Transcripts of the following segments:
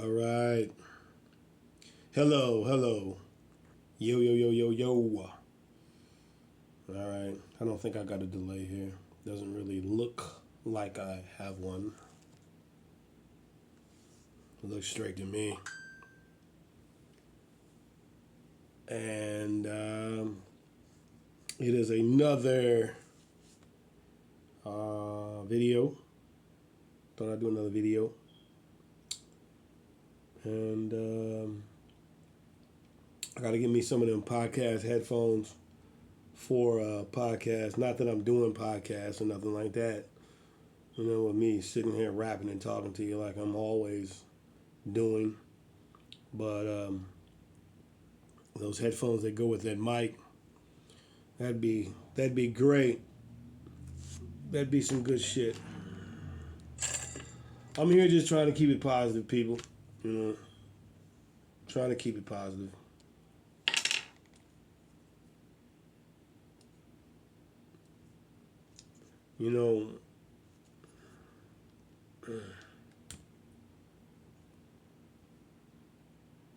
All right. Hello, hello. Yo, yo, yo, yo, yo. All right. I don't think I got a delay here. Doesn't really look like I have one. It looks straight to me. And it is another video. Thought I'd do another video. And I got to get me some of them podcast headphones for podcasts. Not that I'm doing podcasts or nothing like that. You know, with me sitting here rapping and talking to you like I'm always doing. But those headphones that go with that mic, that'd be great. That'd be some good shit. I'm here just trying to keep it positive, people. You know, trying to keep it positive. You know,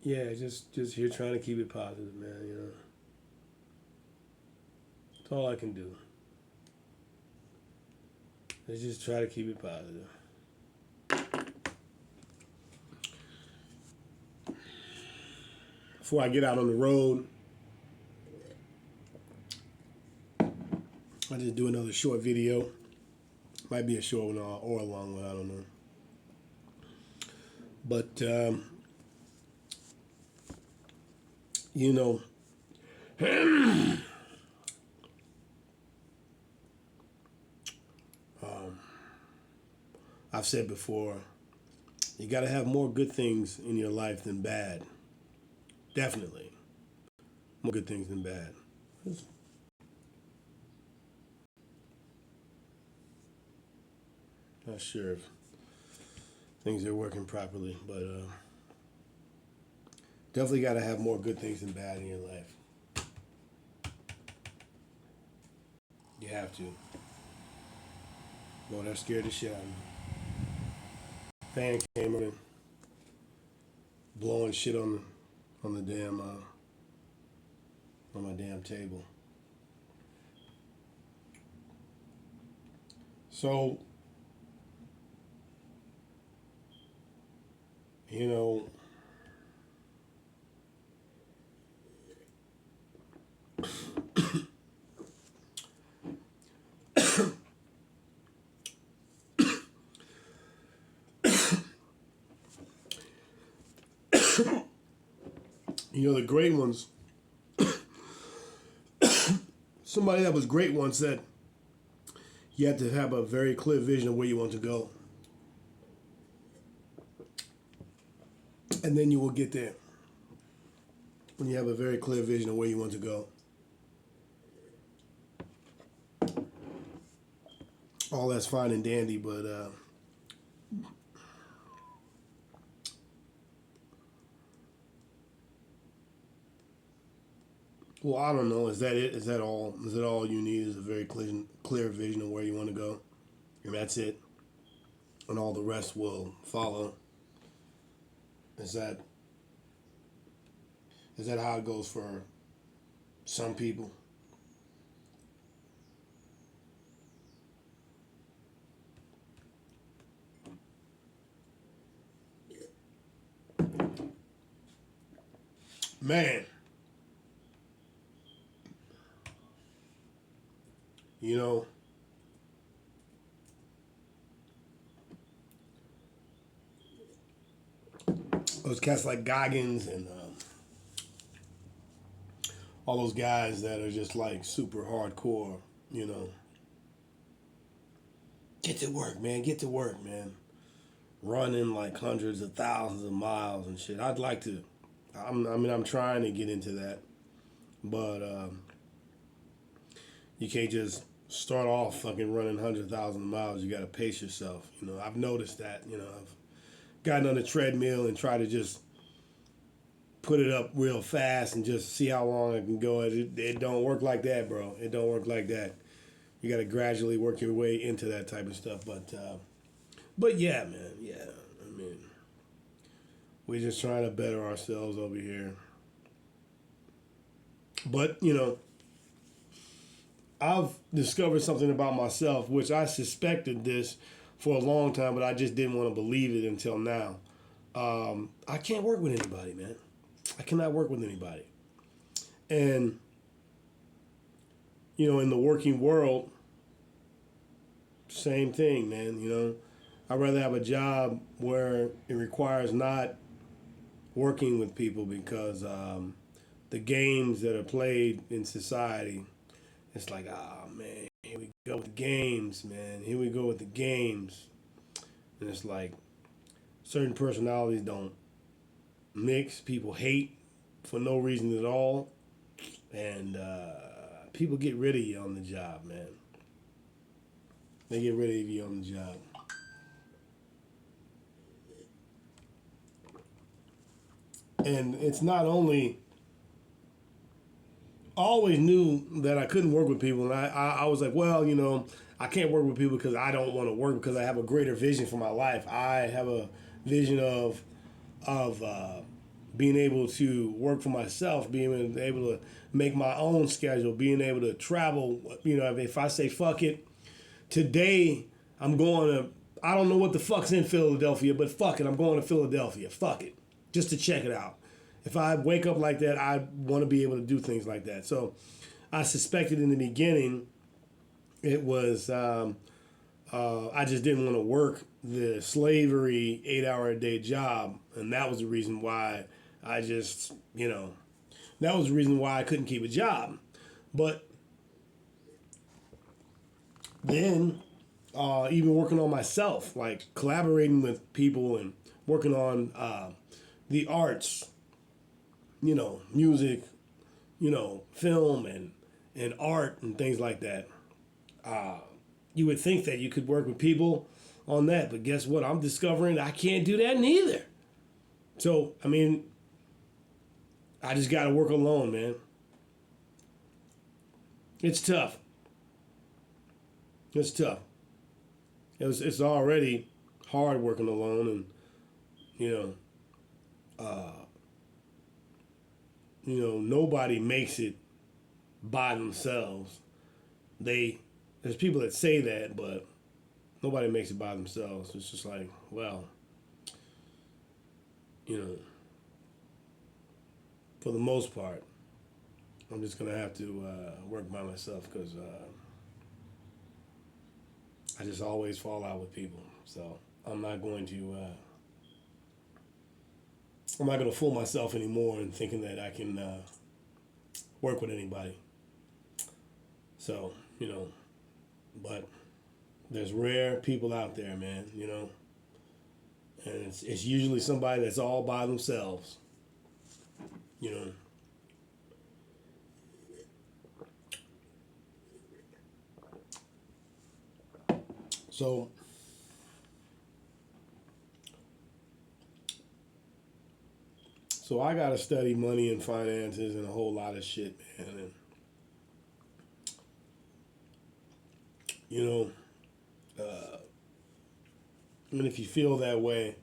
yeah, just here trying to keep it positive, man. You know, that's all I can do. Let's just try to keep it positive. Before I get out on the road, I just do another short video. Might be a short one or a long one, I don't know. But, you know, I've said before, you got to have more good things in your life than bad. Definitely. More good things than bad. Not sure if things are working properly, but definitely got to have more good things than bad in your life. You have to. Boy, that scared the shit out of me. Fan came in, blowing shit on the damn on my damn table. So, you know, the great ones. Somebody that was great once said, you have to have a very clear vision of where you want to go. And then you will get there. When you have a very clear vision of where you want to go. All that's fine and dandy, but well, I don't know. Is that it? Is that all? Is that all you need? Is a very clear vision of where you want to go, and that's it, and all the rest will follow. Is that how it goes for some people? Man, you know, those cats like Goggins and all those guys that are just like super hardcore, you know. Get to work, man. Get to work, man. Running like hundreds of thousands of miles and shit. I'd like to. I'm trying to get into that, but you can't just start off fucking running hundreds of thousands of miles. You got to pace yourself. You know, I've noticed that. You know, I've gotten on the treadmill and tried to just put it up real fast and just see how long I can go. It don't work like that, bro. It don't work like that. You got to gradually work your way into that type of stuff. But yeah, man. Yeah, I mean, We're just trying to better ourselves over here. But, I've discovered something about myself, which I suspected this for a long time, but I just didn't want to believe it until now. I can't work with anybody, man. I cannot work with anybody. And, in the working world, same thing, man. I'd rather have a job where it requires not working with people because the games that are played in society, it's like, man, here we go with the games, man. Here we go with the games. And it's like certain personalities don't mix. People hate for no reason at all. And people get rid of you on the job, man. They get rid of you on the job. And it's not only, I always knew that I couldn't work with people. And I was like, well, I can't work with people because I don't want to work because I have a greater vision for my life. I have a vision of being able to work for myself, being able to make my own schedule, being able to travel. If I say, fuck it, today I'm going to, I don't know what the fuck's in Philadelphia, but fuck it, I'm going to Philadelphia. Fuck it. Just to check it out. If I wake up like that, I want to be able to do things like that. So I suspected in the beginning it was, I just didn't want to work the slavery 8-hour-a-day job. And that was the reason why I just, that was the reason why I couldn't keep a job. But then even working on myself, like collaborating with people and working on the arts, music, film and art and things like that. You would think that you could work with people on that, but guess what? I'm discovering I can't do that neither. So, I just got to work alone, man. It's tough. It's tough. It's already hard working alone, and nobody makes it by themselves. There's people that say that, but nobody makes it by themselves. It's just like, well, for the most part, I'm just gonna have to work by myself because I just always fall out with people. So I'm not going to fool myself anymore in thinking that I can work with anybody. So, but there's rare people out there, man, and it's usually somebody that's all by themselves, So I got to study money and finances and a whole lot of shit, man. And, and if you feel that way,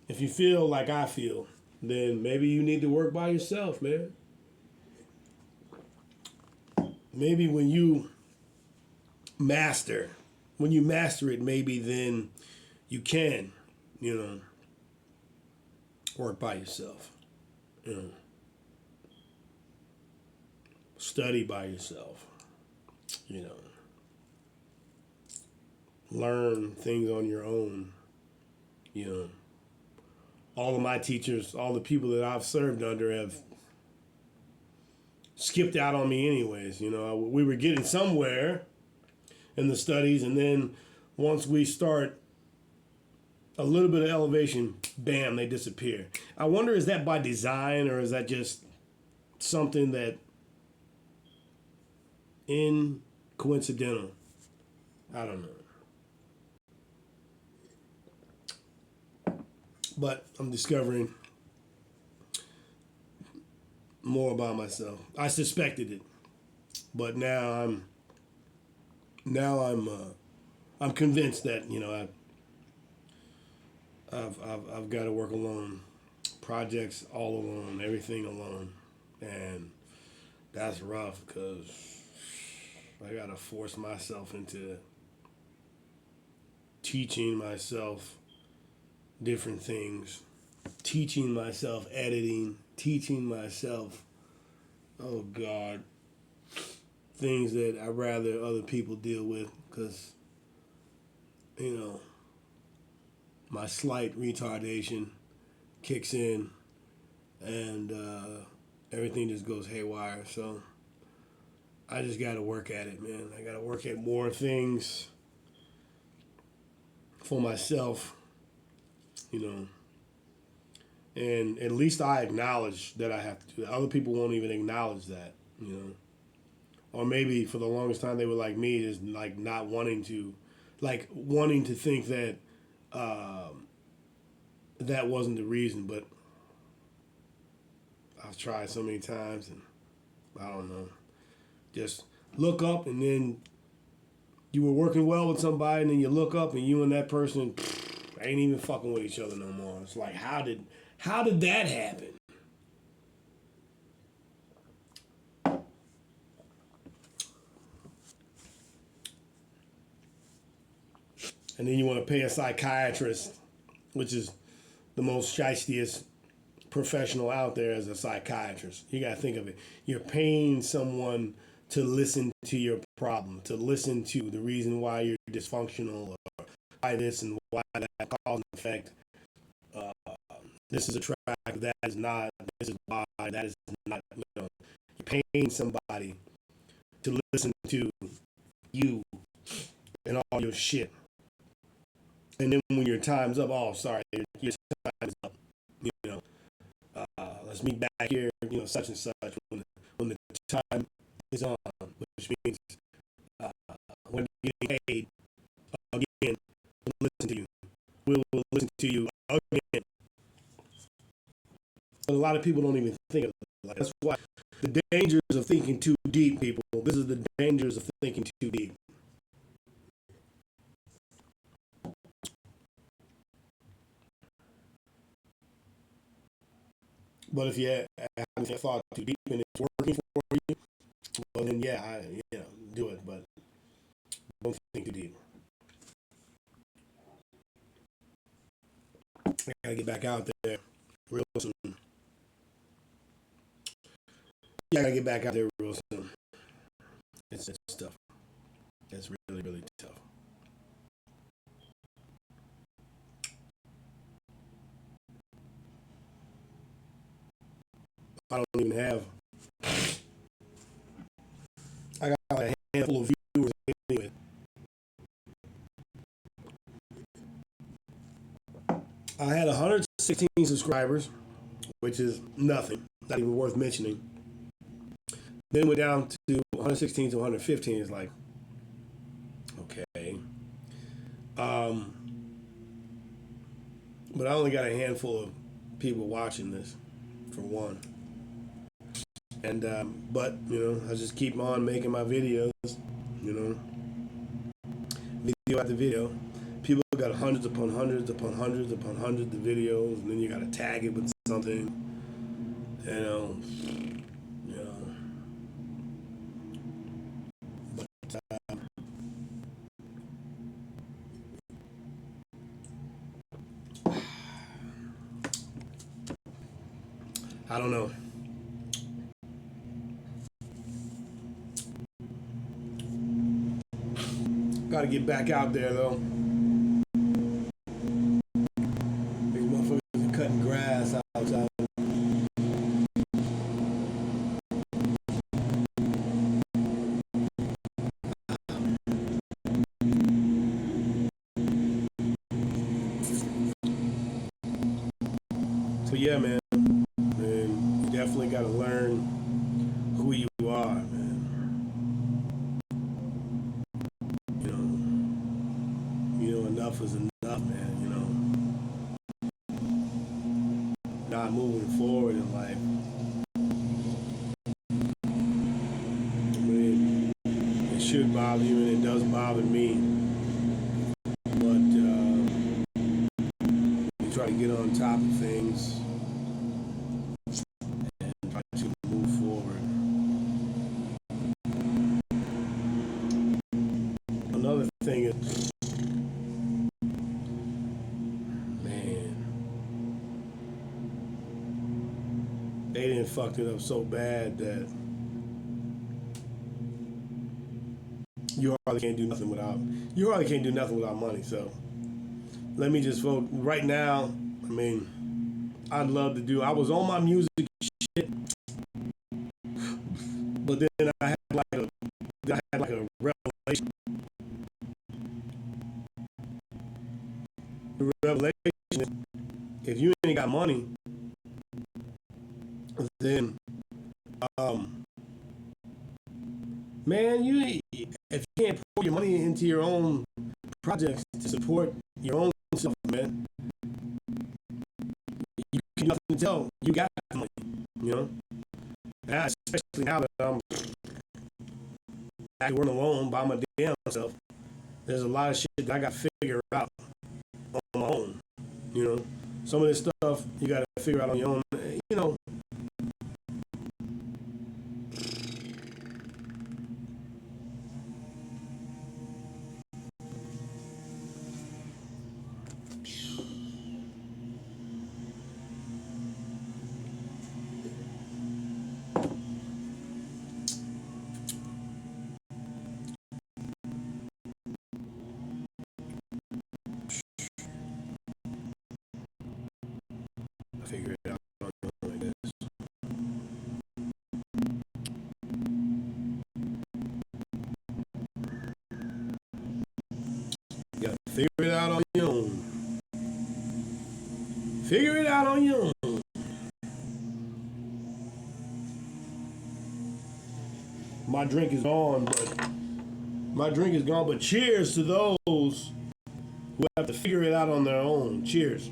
if you feel like I feel, then maybe you need to work by yourself, man. Maybe when you master it, maybe then you can, work by yourself. Study by yourself. Learn things on your own. All of my teachers, all the people that I've served under have skipped out on me anyways. We were getting somewhere in the studies, and then once we start a little bit of elevation, bam, they disappear. I wonder, is that by design or is that just something that coincidental? I don't know. But I'm discovering more about myself. I suspected it, but now I'm convinced that I've got to work alone projects all alone, everything alone, and that's rough because I gotta force myself into teaching myself different things, teaching myself editing, teaching myself, oh God, things that I'd rather other people deal with because, my slight retardation kicks in and everything just goes haywire. So I just got to work at it, man. I got to work at more things for myself, and at least I acknowledge that I have to do that. Other people won't even acknowledge that, or maybe for the longest time they were like me, just like not wanting to, wanting to think that that wasn't the reason. But I've tried so many times, and I don't know. Just look up, and then you were working well with somebody, and then you look up, and you and that person ain't even fucking with each other no more. It's like, how did that happen? And then you want to pay a psychiatrist, which is the most shystiest professional out there as a psychiatrist. You got to think of it. You're paying someone to listen to your problem, to listen to the reason why you're dysfunctional, or why this and why that, cause and effect. This is a track, that is not, this is why, that is not, you're paying somebody to listen to you and all your shit. And then when your time's up, oh, sorry, your time is up. Let's meet back here, such and such, when the time is on, which means when you're getting paid again, we'll listen to you. We'll listen to you again. But a lot of people don't even think of it. Like, that's why the dangers of thinking too deep, people. This is the dangers of thinking too deep. But if you haven't thought too deep and it's working for you, well then do it. But don't think too deep. I gotta get back out there real soon. Yeah, I gotta get back out there real soon. It's tough. It's really, really tough. I don't even have. I got a handful of viewers anyway. I had 116 subscribers, which is nothing, not even worth mentioning. Then it went down to 116 to 115. It's like, okay. But I only got a handful of people watching this, for one. And but I just keep on making my videos, video after video. People got hundreds upon hundreds upon hundreds upon hundreds of videos, and then you got to tag it with something, But I don't know. Got to get back out there though. These motherfuckers are cutting grass outside. So yeah, man. And you definitely got to learn who you are, man. Enough is enough, man. Not moving forward in life. I mean, it should bother you, and it does bother me. But you try to get on top of things, they didn't fucked it up so bad that you hardly can't do nothing without money. So let me just vote right now. I mean, I'd love to do. I was on my music shit, but then I had like a revelation. The revelation is, if you ain't got money, then man, if you can't pour your money into your own projects to support your own self, man, you can do nothing to tell you got money, you know. Now, especially now that I'm back working alone by my damn self, there's a lot of shit that I got to figure out on my own, you know. Some of this stuff you got to figure out on your own, you know. Figure it out like this. You gotta figure it out on your own. Figure it out on your own. My drink is gone, but cheers to those who have to figure it out on their own. Cheers.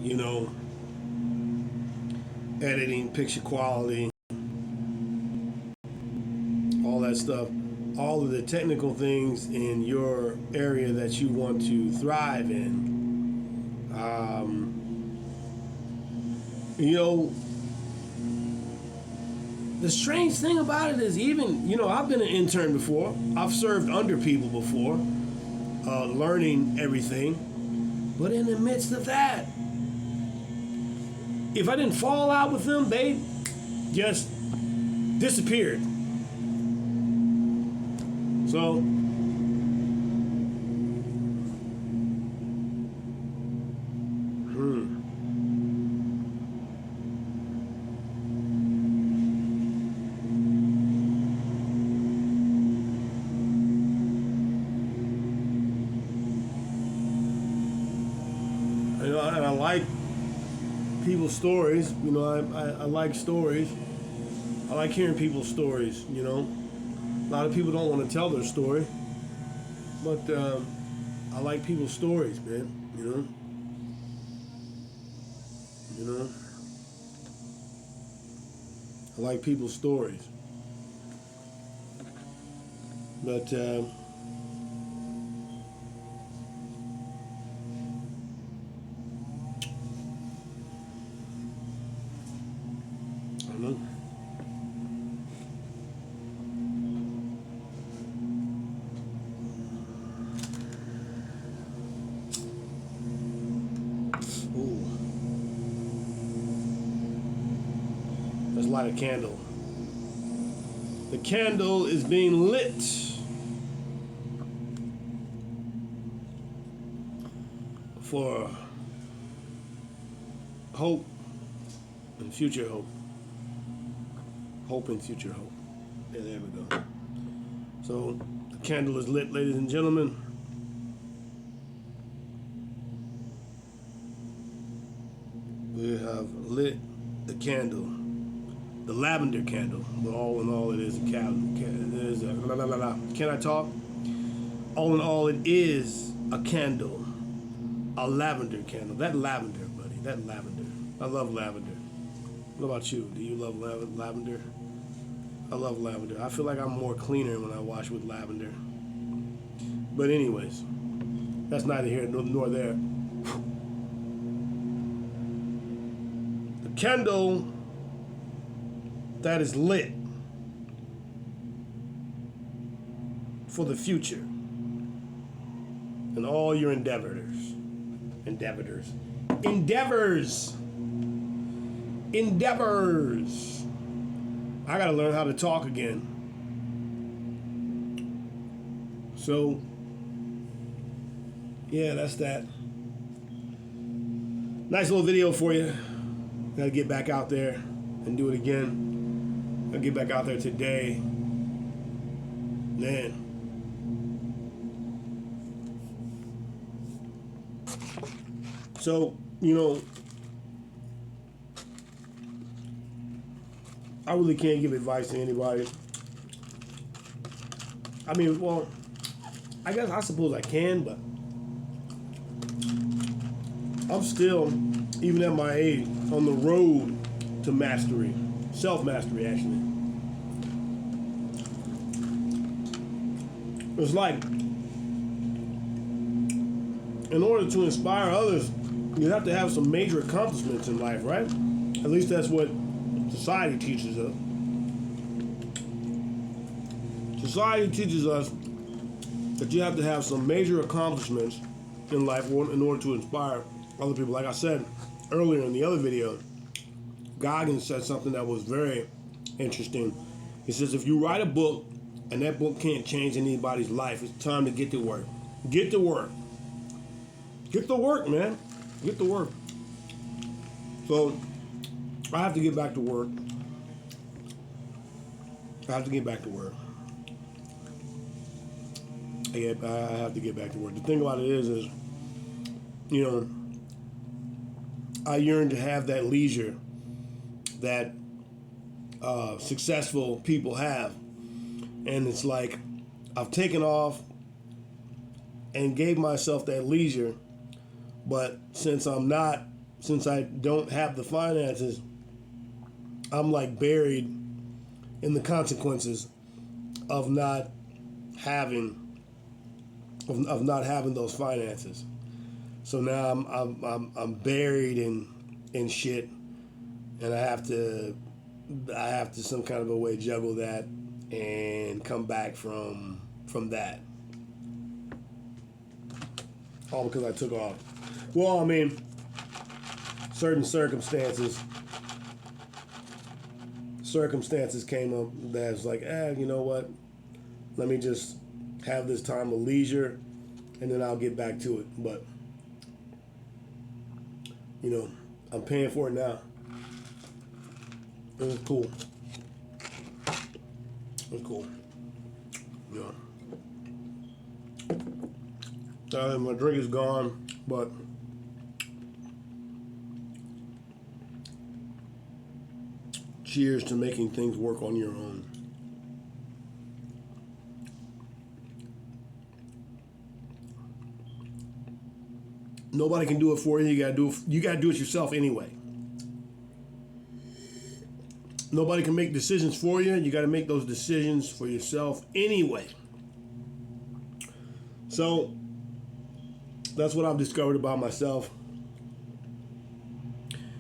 You know, editing, picture quality, all that stuff, all of the technical things in your area that you want to thrive in. You know, the strange thing about it is, even, you know, I've been an intern before. I've served under people before, learning everything. But in the midst of that, if I didn't fall out with them, they just disappeared. So, you know, and I like people's stories. You know, I like stories. I like hearing people's stories, you know. A lot of people don't want to tell their story, but I like people's stories, man, you know. You know, I like people's stories. But I don't know. Ooh. Let's light a candle. The candle is being lit. For hope and future hope. Hope and future hope. Yeah, there we go. So the candle is lit, ladies and gentlemen. We have lit the candle, the lavender candle. All in all, it is a candle. Can I talk? All in all, it is a candle. A lavender candle. That lavender, buddy. That lavender. I love lavender. What about you? Do you love lavender? I love lavender. I feel like I'm more cleaner when I wash with lavender. But anyways, that's neither here nor there. The candle that is lit for the future and all your endeavors. I gotta learn how to talk again. So, yeah, that's that. Nice little video for you. Gotta get back out there and do it again. I'll get back out there today. Man. So, I really can't give advice to anybody. I mean, well, I suppose I can, but I'm still, even at my age, on the road to mastery. Self-mastery, actually. It's like, in order to inspire others, you have to have some major accomplishments in life, right? At least that's what society teaches us. Society teaches us that you have to have some major accomplishments in life in order to inspire other people. Like I said earlier in the other video, Goggins said something that was very interesting. He says, if you write a book and that book can't change anybody's life, it's time to get to work. Get to work. Get to work, man. Get to work. So, I have to get back to work. I have to get back to work. I have to get back to work. The thing about it is, I yearn to have that leisure that successful people have. And it's like, I've taken off and gave myself that leisure, but since I don't have the finances, I'm like buried in the consequences of not having those finances. So now I'm buried in shit, and I have to some kind of a way juggle that and come back from that. All because I took off. Well, I mean, certain circumstances came up that's like, you know what? Let me just have this time of leisure, and then I'll get back to it. But, I'm paying for it now. It was cool. It was cool. My drink is gone, but cheers to making things work on your own. Nobody can do it for you. You gotta do it yourself anyway. Nobody can make decisions for you. You gotta make those decisions for yourself anyway. So that's what I've discovered about myself.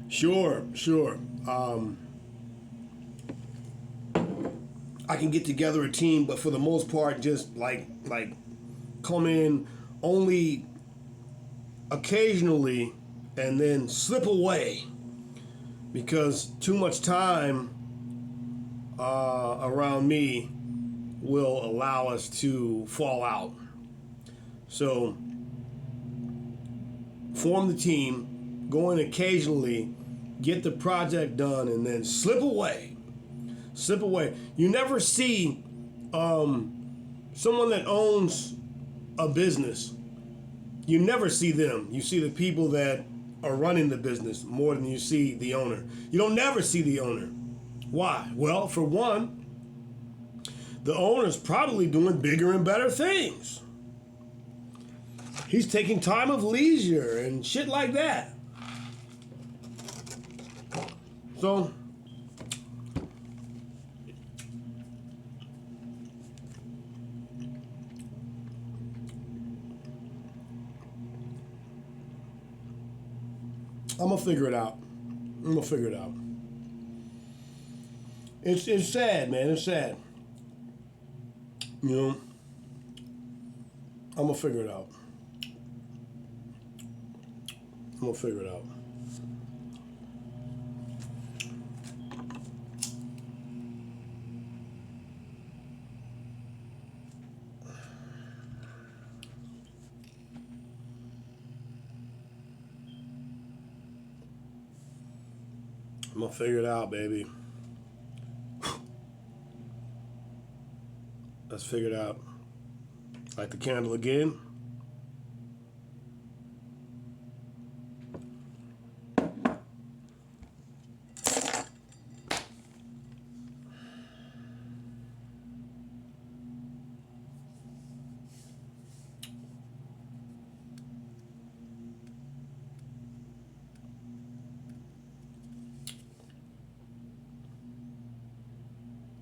Sure. I can get together a team, but for the most part, just like come in only occasionally and then slip away because too much time around me will allow us to fall out. So form the team, go in occasionally, get the project done, and then slip away. You never see someone that owns a business. You never see them. You see the people that are running the business more than you see the owner. You don't never see the owner. Why? Well, for one, the owner's probably doing bigger and better things. He's taking time of leisure and shit like that. So, I'm gonna figure it out. I'm gonna figure it out. It's sad, man. It's sad. You know, I'm gonna figure it out. I'm gonna figure it out. I'm gonna figure it out, baby. Let's figure it out. Light the candle again.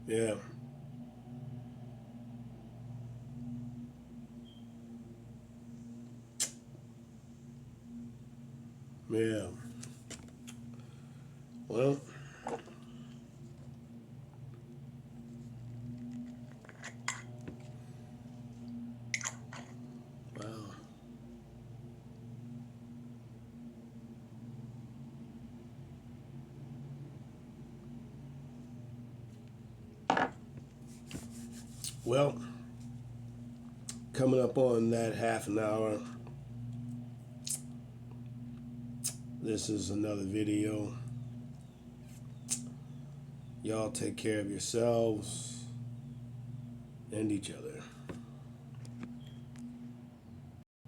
Yeah. Yeah. Well, wow. Well, coming up on that half an hour. This is another video. Y'all take care of yourselves and each other.